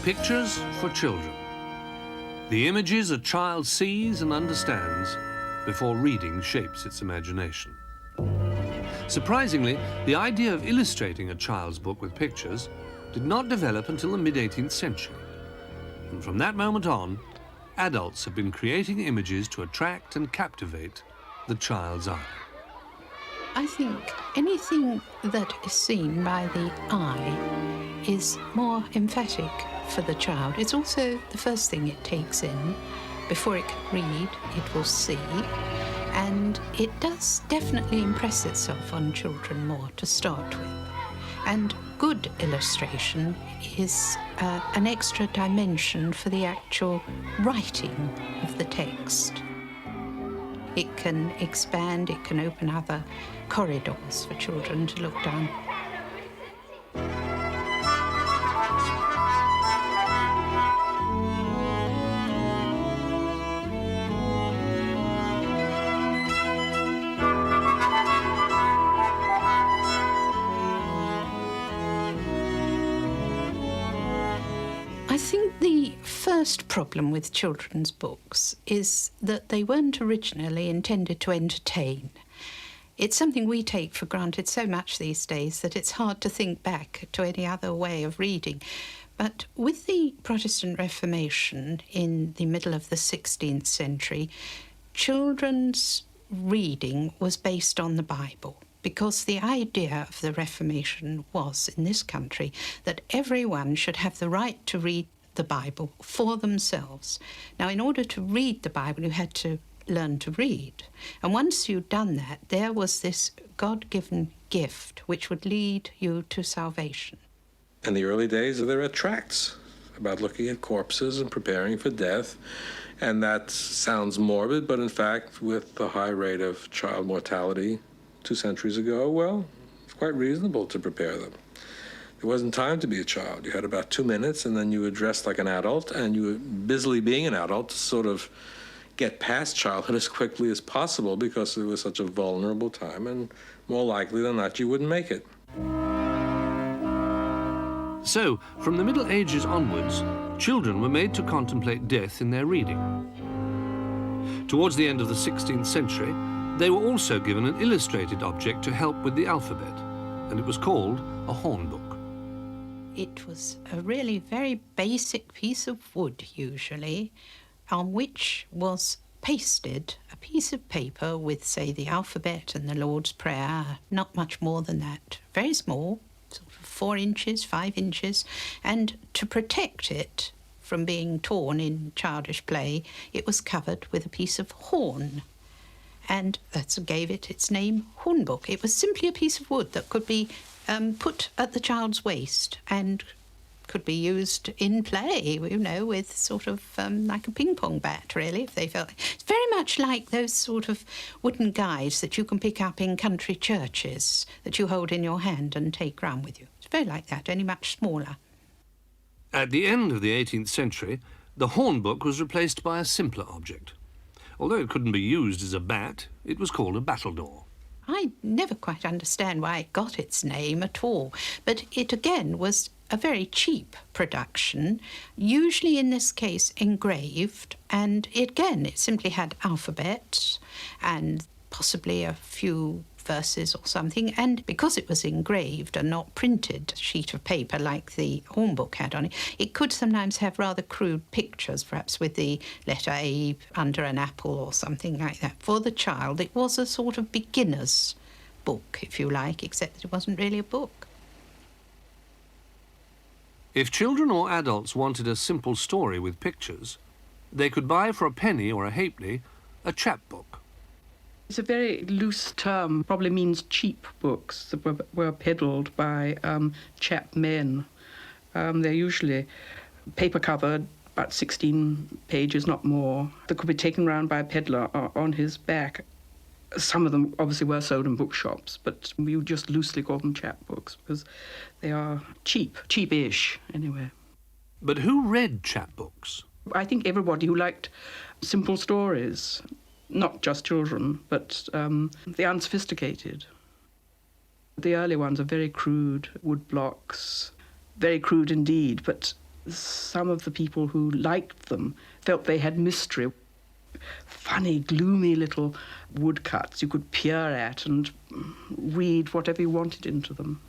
Pictures for children. The images a child sees and understands before reading shapes its imagination. Surprisingly, the idea of illustrating a child's book with pictures did not develop until the mid-18th century. And from that moment on, adults have been creating images to attract and captivate the child's eye. I think anything that is seen by the eye is more emphatic for the child. It's also the first thing it takes in. Before it can read, it will see. And it does definitely impress itself on children more to start with. And good illustration is an extra dimension for the actual writing of the text. It can expand, it can open other corridors for children to look down. I think the first problem with children's books is that they weren't originally intended to entertain. It's something we take for granted so much these days that it's hard to think back to any other way of reading. But with the Protestant Reformation in the middle of the 16th century, children's reading was based on the Bible. Because the idea of the Reformation was, in this country, that everyone should have the right to read the Bible for themselves. Now, in order to read the Bible, you had to learn to read. And once you'd done that, there was this God-given gift which would lead you to salvation. In the early days, there were tracts about looking at corpses and preparing for death. And that sounds morbid, but in fact, with the high rate of child mortality 2 centuries ago, well, it's quite reasonable to prepare them. There wasn't time to be a child. You had about 2 minutes, and then you were dressed like an adult, and you were busily being an adult to sort of get past childhood as quickly as possible because it was such a vulnerable time, and more likely than not, you wouldn't make it. So, from the Middle Ages onwards, children were made to contemplate death in their reading. Towards the end of the 16th century, they were also given an illustrated object to help with the alphabet, and it was called a hornbook. It was a really very basic piece of wood, usually, on which was pasted a piece of paper with, say, the alphabet and the Lord's Prayer, not much more than that, very small, sort of 4 inches, 5 inches, and to protect it from being torn in childish play, it was covered with a piece of horn. And that gave it its name, hornbook. It was simply a piece of wood that could be put at the child's waist and could be used in play, you know, with sort of like a ping-pong bat, really, if they felt. It's very much like those sort of wooden guides that you can pick up in country churches that you hold in your hand and take round with you. It's very like that, only much smaller. At the end of the 18th century, the hornbook was replaced by a simpler object. Although it couldn't be used as a bat, it was called a battledore. I never quite understand why it got its name at all, but it again was a very cheap production, usually in this case engraved, and it simply had alphabet and possibly a few verses or something, and because it was engraved and not printed sheet of paper like the hornbook had on it, it could sometimes have rather crude pictures, perhaps with the letter A under an apple or something like that. For the child, it was a sort of beginner's book, if you like, except that it wasn't really a book. If children or adults wanted a simple story with pictures, they could buy for a penny or a halfpenny a chapbook. It's a very loose term, probably means cheap books that were peddled by chap men. They're usually paper-covered, about 16 pages, not more, that could be taken round by a peddler on his back. Some of them obviously were sold in bookshops, but we would just loosely call them chapbooks because they are cheap, cheapish anyway. But who read chapbooks? I think everybody who liked simple stories. Not just children, but the unsophisticated. The early ones are very crude, wood blocks, very crude indeed, but some of the people who liked them felt they had mystery. Funny, gloomy little woodcuts you could peer at and read whatever you wanted into them.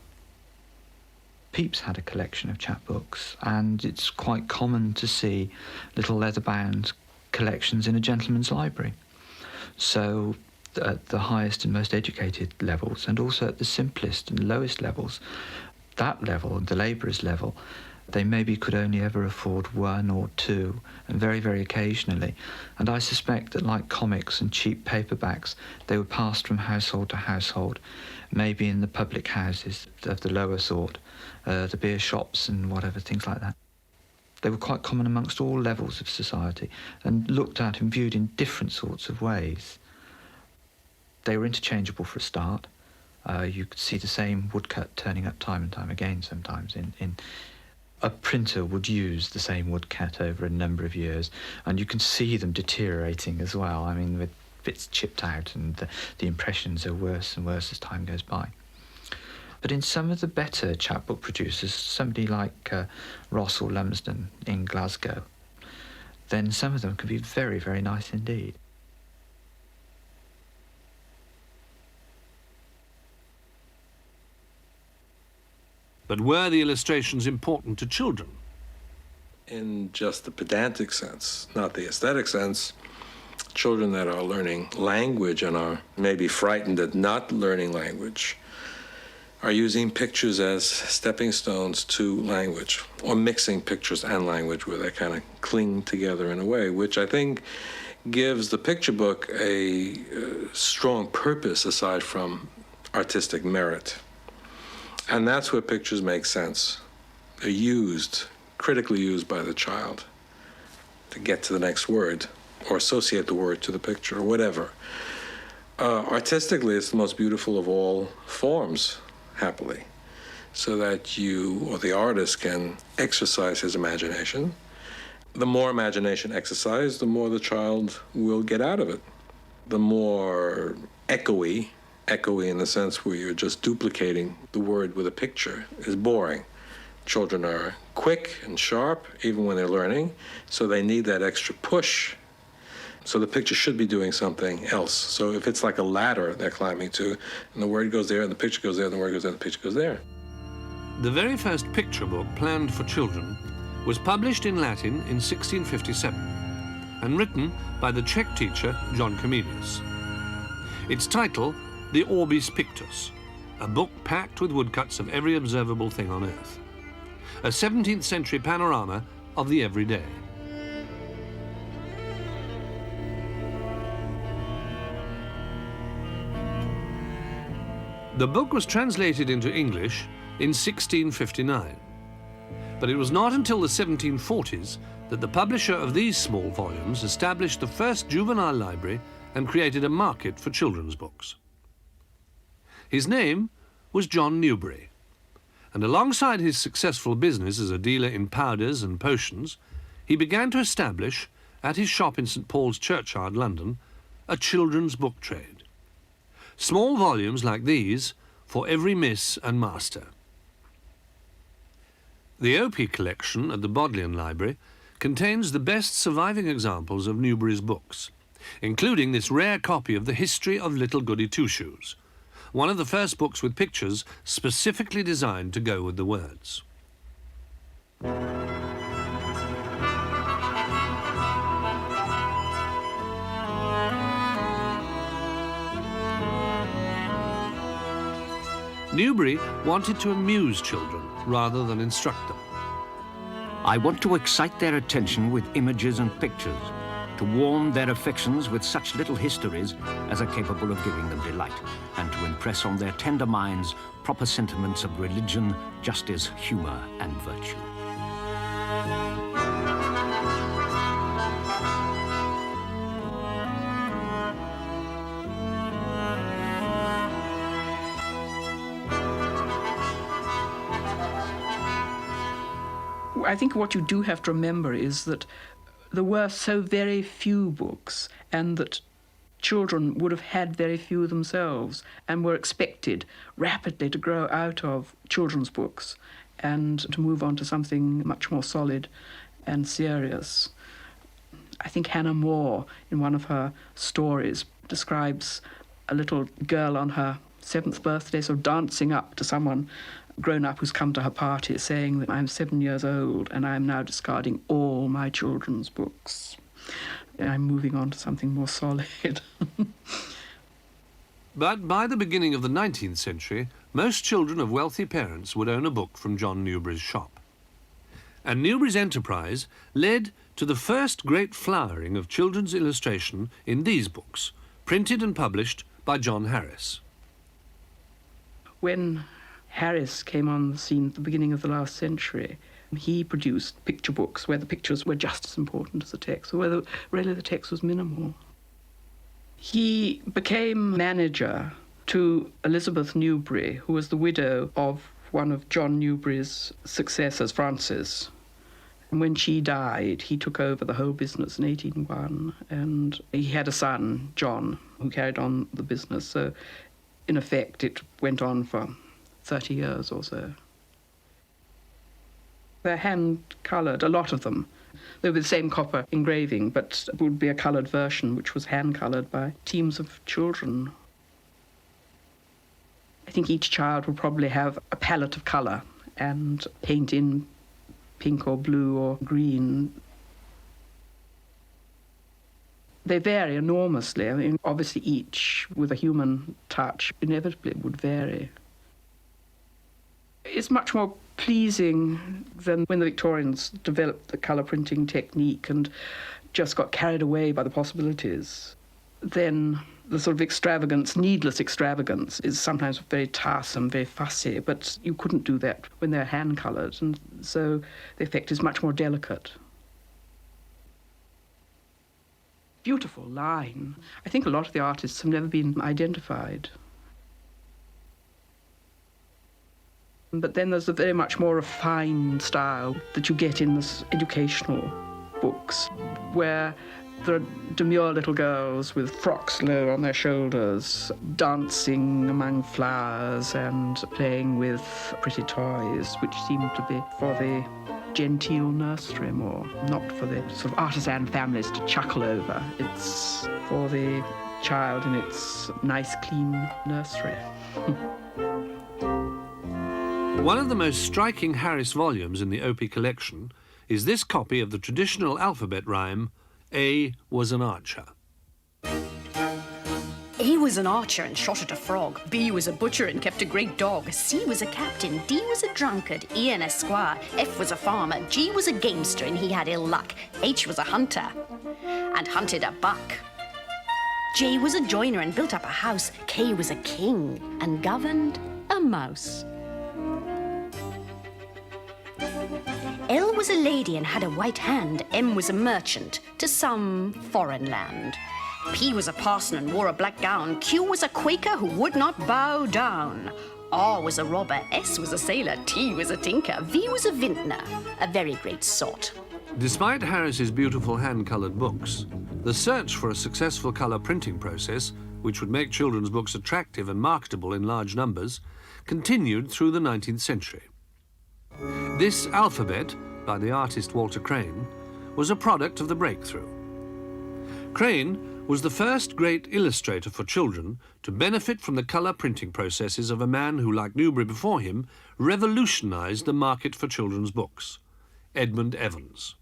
Pepys had a collection of chapbooks, and it's quite common to see little leather-bound collections in a gentleman's library. So at the highest and most educated levels, and also at the simplest and lowest levels, that level, the labourer's level, they maybe could only ever afford one or two, and very, very occasionally. And I suspect that, like comics and cheap paperbacks, they were passed from household to household, maybe in the public houses of the lower sort, the beer shops and whatever, things like that. They were quite common amongst all levels of society and looked at and viewed in different sorts of ways. They were interchangeable for a start. You could see the same woodcut turning up time and time again sometimes. A printer would use the same woodcut over a number of years, and you can see them deteriorating as well. I mean, with bits chipped out, and the impressions are worse and worse as time goes by. But in some of the better chapbook producers, somebody like Ross or Lumsden in Glasgow, then some of them can be very, very nice indeed. But were the illustrations important to children? In just the pedantic sense, not the aesthetic sense, children that are learning language and are maybe frightened at not learning language are using pictures as stepping stones to language, or mixing pictures and language where they kind of cling together in a way, which I think gives the picture book a strong purpose aside from artistic merit. And that's where pictures make sense. They're used, critically used by the child to get to the next word or associate the word to the picture or whatever. Artistically, it's the most beautiful of all forms, happily, so that you or the artist can exercise his imagination. The more imagination exercised, the more the child will get out of it. The more echoey in the sense where you're just duplicating the word with a picture, is boring. Children are quick and sharp, even when they're learning, so they need that extra push. So the picture should be doing something else. So if it's like a ladder they're climbing to, and the word goes there, and the picture goes there, and the word goes there, and the picture goes there. The very first picture book planned for children was published in Latin in 1657 and written by the Czech teacher John Comenius. Its title, The Orbis Pictus, a book packed with woodcuts of every observable thing on Earth. A 17th century panorama of the everyday. The book was translated into English in 1659, but it was not until the 1740s that the publisher of these small volumes established the first juvenile library and created a market for children's books. His name was John Newbery, and alongside his successful business as a dealer in powders and potions, he began to establish, at his shop in St. Paul's Churchyard, London, a children's book trade. Small volumes like these for every miss and master. The Opie collection at the Bodleian Library contains the best surviving examples of Newbery's books, including this rare copy of the History of Little Goody Two-Shoes, one of the first books with pictures specifically designed to go with the words. Newbery wanted to amuse children rather than instruct them. I want to excite their attention with images and pictures, to warm their affections with such little histories as are capable of giving them delight, and to impress on their tender minds proper sentiments of religion, justice, humour, and virtue. I think what you do have to remember is that there were so very few books, and that children would have had very few themselves and were expected rapidly to grow out of children's books. and to move on to something much more solid and serious. I think Hannah More, in one of her stories, describes a little girl on her 7th birthday, sort of dancing up to someone grown up who's come to her party, saying that I'm 7 years old and I'm now discarding all my children's books. And I'm moving on to something more solid. But by the beginning of the 19th century, most children of wealthy parents would own a book from John Newbery's shop. And Newbery's enterprise led to the first great flowering of children's illustration in these books, printed and published by John Harris. When Harris came on the scene at the beginning of the last century, he produced picture books where the pictures were just as important as the text, or where really the text was minimal. He became manager to Elizabeth Newbery, who was the widow of one of John Newbery's successors, Francis. And when she died, he took over the whole business in 1801, and he had a son, John, who carried on the business. So, in effect, it went on for 30 years or so. They're hand-coloured, a lot of them. They were the same copper engraving, but it would be a coloured version, which was hand-coloured by teams of children. I think each child will probably have a palette of colour and paint in pink or blue or green. They vary enormously. I mean, obviously each, with a human touch, inevitably would vary. It's much more pleasing than when the Victorians developed the colour printing technique and just got carried away by the possibilities. Then the sort of extravagance, needless extravagance, is sometimes very tiresome, very fussy, but you couldn't do that when they're hand-coloured, and so the effect is much more delicate. Beautiful line. I think a lot of the artists have never been identified. But then there's a very much more refined style that you get in this educational books, where there are demure little girls with frocks low on their shoulders, dancing among flowers and playing with pretty toys, which seem to be for the genteel nursery more, not for the sort of artisan families to chuckle over. It's for the child in its nice, clean nursery. One of the most striking Harris volumes in the Opie collection is this copy of the traditional alphabet rhyme, A was an archer. A was an archer and shot at a frog. B was a butcher and kept a great dog. C was a captain. D was a drunkard. E an esquire. F was a farmer. G was a gamester and he had ill luck. H was a hunter and hunted a buck. J was a joiner and built up a house. K was a king and governed a mouse. L was a lady and had a white hand. M was a merchant to some foreign land. P was a parson and wore a black gown. Q was a Quaker who would not bow down. R was a robber. S was a sailor. T was a tinker. V was a vintner, a very great sort. Despite Harris's beautiful hand-coloured books, the search for a successful colour printing process, which would make children's books attractive and marketable in large numbers, continued through the 19th century. This alphabet, by the artist Walter Crane, was a product of the breakthrough. Crane was the first great illustrator for children to benefit from the colour printing processes of a man who, like Newbery before him, revolutionised the market for children's books, Edmund Evans.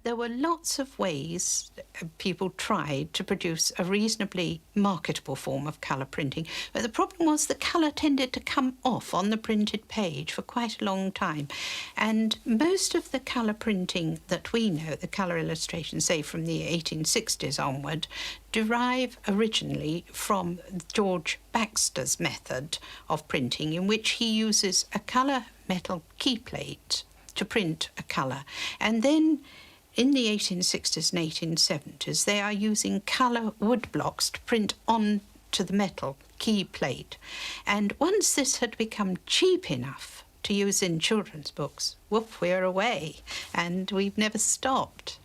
There were lots of ways people tried to produce a reasonably marketable form of colour printing, but the problem was the colour tended to come off on the printed page for quite a long time. And most of the colour printing that we know, the colour illustrations, say from the 1860s onward, derive originally from George Baxter's method of printing, in which he uses a colour metal key plate to print a colour, and then in the 1860s and 1870s, they are using colour wood blocks to print onto the metal key plate. And once this had become cheap enough to use in children's books, whoop, we're away, and we've never stopped.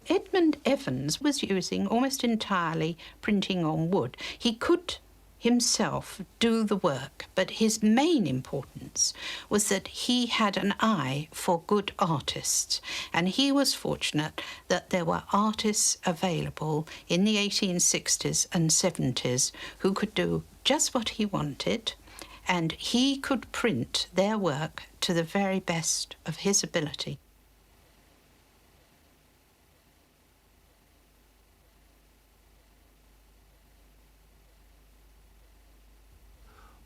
Edmund Evans was using almost entirely printing on wood. He could himself do the work, but his main importance was that he had an eye for good artists, and he was fortunate that there were artists available in the 1860s and 70s who could do just what he wanted, and he could print their work to the very best of his ability.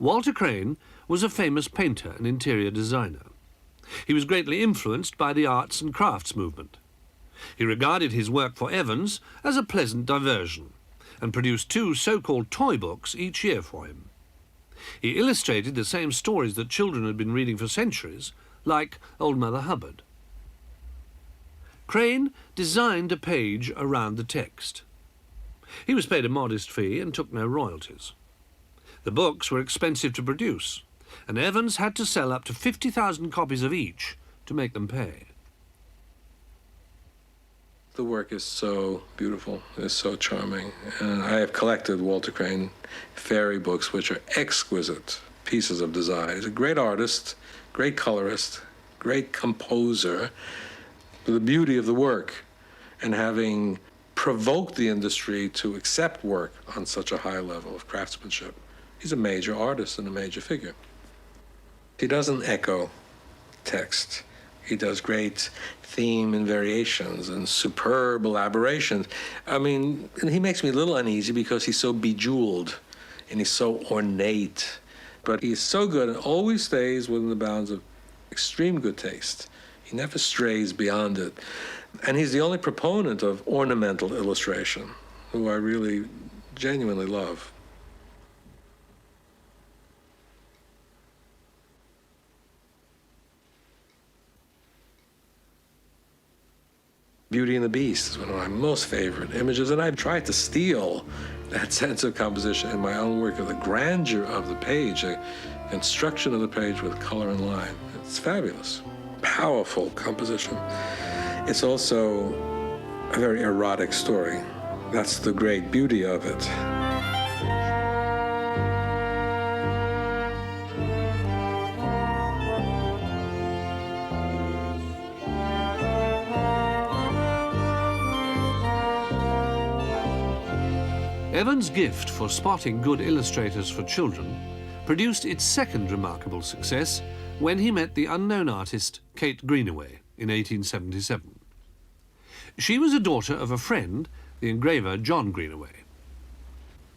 Walter Crane was a famous painter and interior designer. He was greatly influenced by the arts and crafts movement. He regarded his work for Evans as a pleasant diversion and produced 2 so-called toy books each year for him. He illustrated the same stories that children had been reading for centuries, like Old Mother Hubbard. Crane designed a page around the text. He was paid a modest fee and took no royalties. The books were expensive to produce, and Evans had to sell up to 50,000 copies of each to make them pay. The work is so beautiful, it's so charming. And I have collected Walter Crane fairy books, which are exquisite pieces of design. He's a great artist, great colorist, great composer. The beauty of the work and having provoked the industry to accept work on such a high level of craftsmanship. He's a major artist and a major figure. He doesn't echo text. He does great theme and variations and superb elaborations. I mean, and he makes me a little uneasy because he's so bejeweled and he's so ornate. But he's so good and always stays within the bounds of extreme good taste. He never strays beyond it. And he's the only proponent of ornamental illustration, who I really genuinely love. Beauty and the Beast is one of my most favorite images, and I've tried to steal that sense of composition in my own work, of the grandeur of the page, the construction of the page with color and line. It's fabulous. Powerful composition. It's also a very erotic story. That's the great beauty of it. Evans' gift for spotting good illustrators for children produced its second remarkable success when he met the unknown artist Kate Greenaway in 1877. She was a daughter of a friend, the engraver John Greenaway.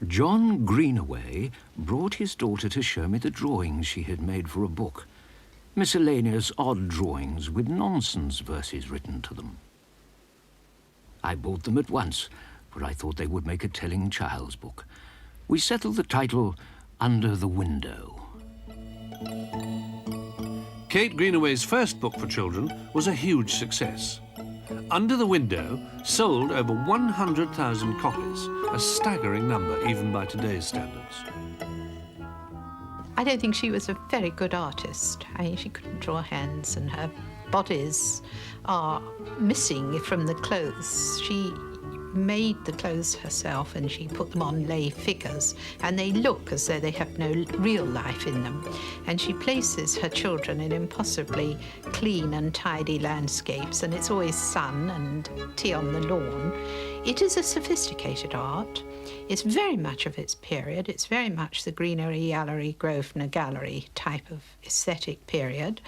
John Greenaway brought his daughter to show me the drawings she had made for a book. Miscellaneous odd drawings with nonsense verses written to them. I bought them at once, for I thought they would make a telling child's book. We settled the title Under the Window. Kate Greenaway's first book for children was a huge success. Under the Window sold over 100,000 copies, a staggering number even by today's standards. I don't think she was a very good artist. I mean, she couldn't draw hands, and her bodies are missing from the clothes. She made the clothes herself and she put them on lay figures, and they look as though they have no real life in them. And she places her children in impossibly clean and tidy landscapes, and it's always sun and tea on the lawn. It is a sophisticated art. It's very much of its period. It's very much the Greenery, Gallery, Grosvenor Gallery type of aesthetic period.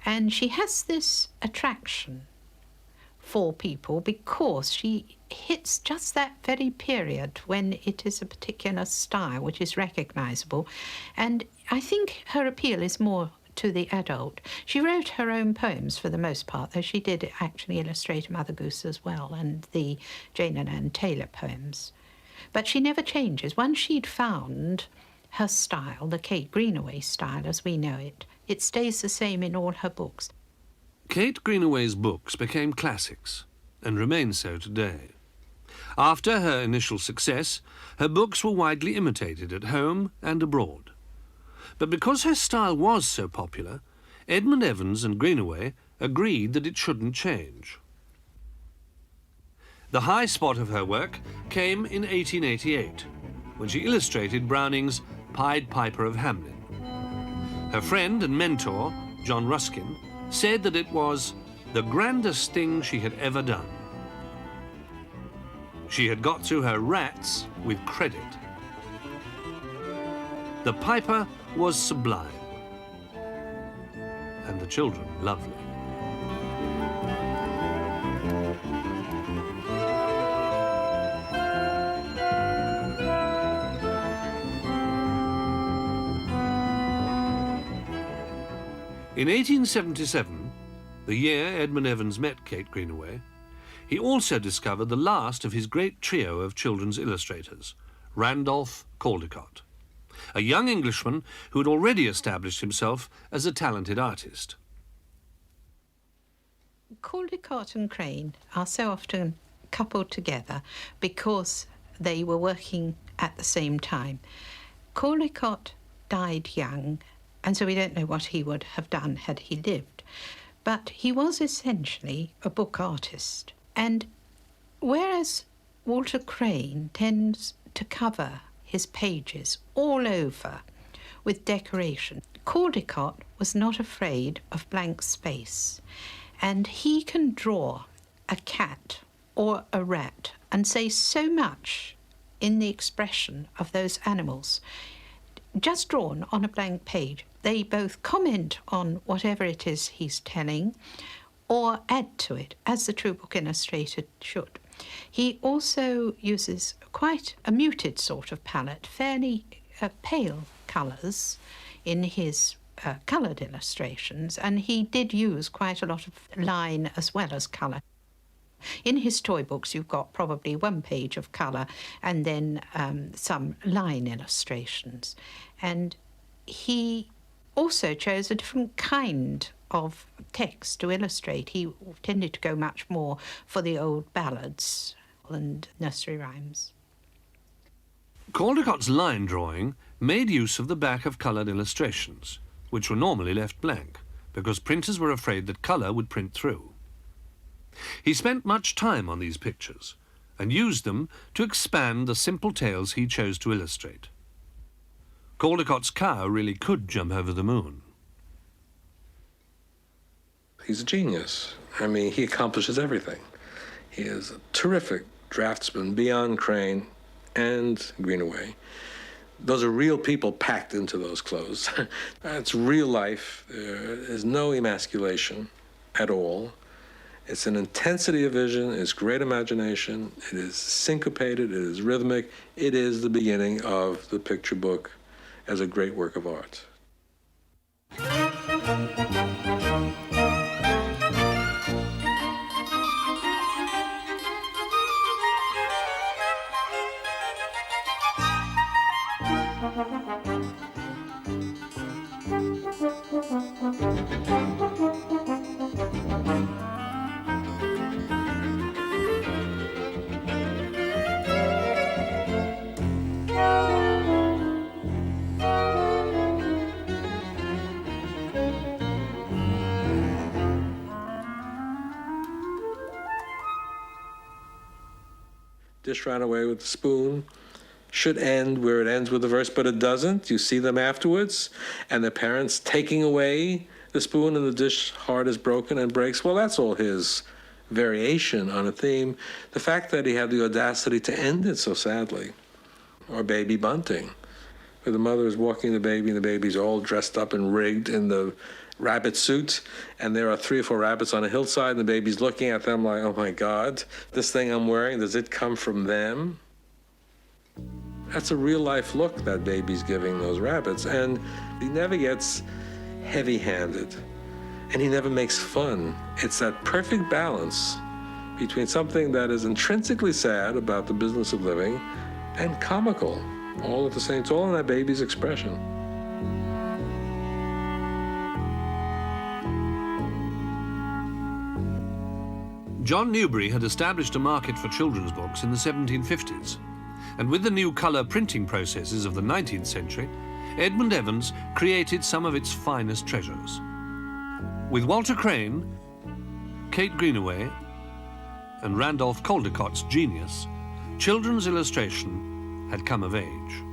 And she has this attraction for people because she hits just that very period when it is a particular style which is recognisable. And I think her appeal is more to the adult. She wrote her own poems for the most part, though she did actually illustrate Mother Goose as well, and the Jane and Anne Taylor poems. But she never changes. Once she'd found her style, the Kate Greenaway style as we know it, it stays the same in all her books. Kate Greenaway's books became classics and remain so today. After her initial success, her books were widely imitated at home and abroad. But because her style was so popular, Edmund Evans and Greenaway agreed that it shouldn't change. The high spot of her work came in 1888, when she illustrated Browning's Pied Piper of Hamelin. Her friend and mentor, John Ruskin, said that it was the grandest thing she had ever done. She had got through her rats with credit. The Piper was sublime, and the children lovely. In 1877, the year Edmund Evans met Kate Greenaway, he also discovered the last of his great trio of children's illustrators, Randolph Caldecott, a young Englishman who had already established himself as a talented artist. Caldecott and Crane are so often coupled together because they were working at the same time. Caldecott died young, and so we don't know what he would have done had he lived. But he was essentially a book artist. And whereas Walter Crane tends to cover his pages all over with decoration, Caldecott was not afraid of blank space. And he can draw a cat or a rat and say so much in the expression of those animals, just drawn on a blank page. They both comment on whatever it is he's telling or add to it, as the true book illustrator should. He also uses quite a muted sort of palette, fairly pale colours in his coloured illustrations, and he did use quite a lot of line as well as colour. In his toy books, you've got probably one page of colour and then some line illustrations. And he also chose a different kind of text to illustrate. He tended to go much more for the old ballads and nursery rhymes. Caldecott's line drawing made use of the back of coloured illustrations, which were normally left blank, because printers were afraid that colour would print through. He spent much time on these pictures and used them to expand the simple tales he chose to illustrate. Caldecott's cow really could jump over the moon. He's a genius. I mean, he accomplishes everything. He is a terrific draftsman beyond Crane and Greenaway. Those are real people packed into those clothes. It's real life. There is no emasculation at all. It's an intensity of vision, it's great imagination, it is syncopated, it is rhythmic. It is the beginning of the picture book as a great work of art. Dish ran away with the spoon should end where it ends with the verse, but it doesn't. You see them afterwards, and the parents taking away the spoon and the dish heart is broken and breaks. Well, that's all his variation on a theme. The fact that he had the audacity to end it so sadly. Or Baby Bunting, where the mother is walking the baby and the baby's all dressed up and rigged in the rabbit suit, and there are 3 or 4 rabbits on a hillside, and the baby's looking at them like, oh my God, this thing I'm wearing, does it come from them? That's a real life look that baby's giving those rabbits, and he never gets heavy-handed, and he never makes fun. It's that perfect balance between something that is intrinsically sad about the business of living and comical, all at the same time, it's all in that baby's expression. John Newbery had established a market for children's books in the 1750s, and with the new colour printing processes of the 19th century, Edmund Evans created some of its finest treasures. With Walter Crane, Kate Greenaway, and Randolph Caldecott's genius, children's illustration had come of age.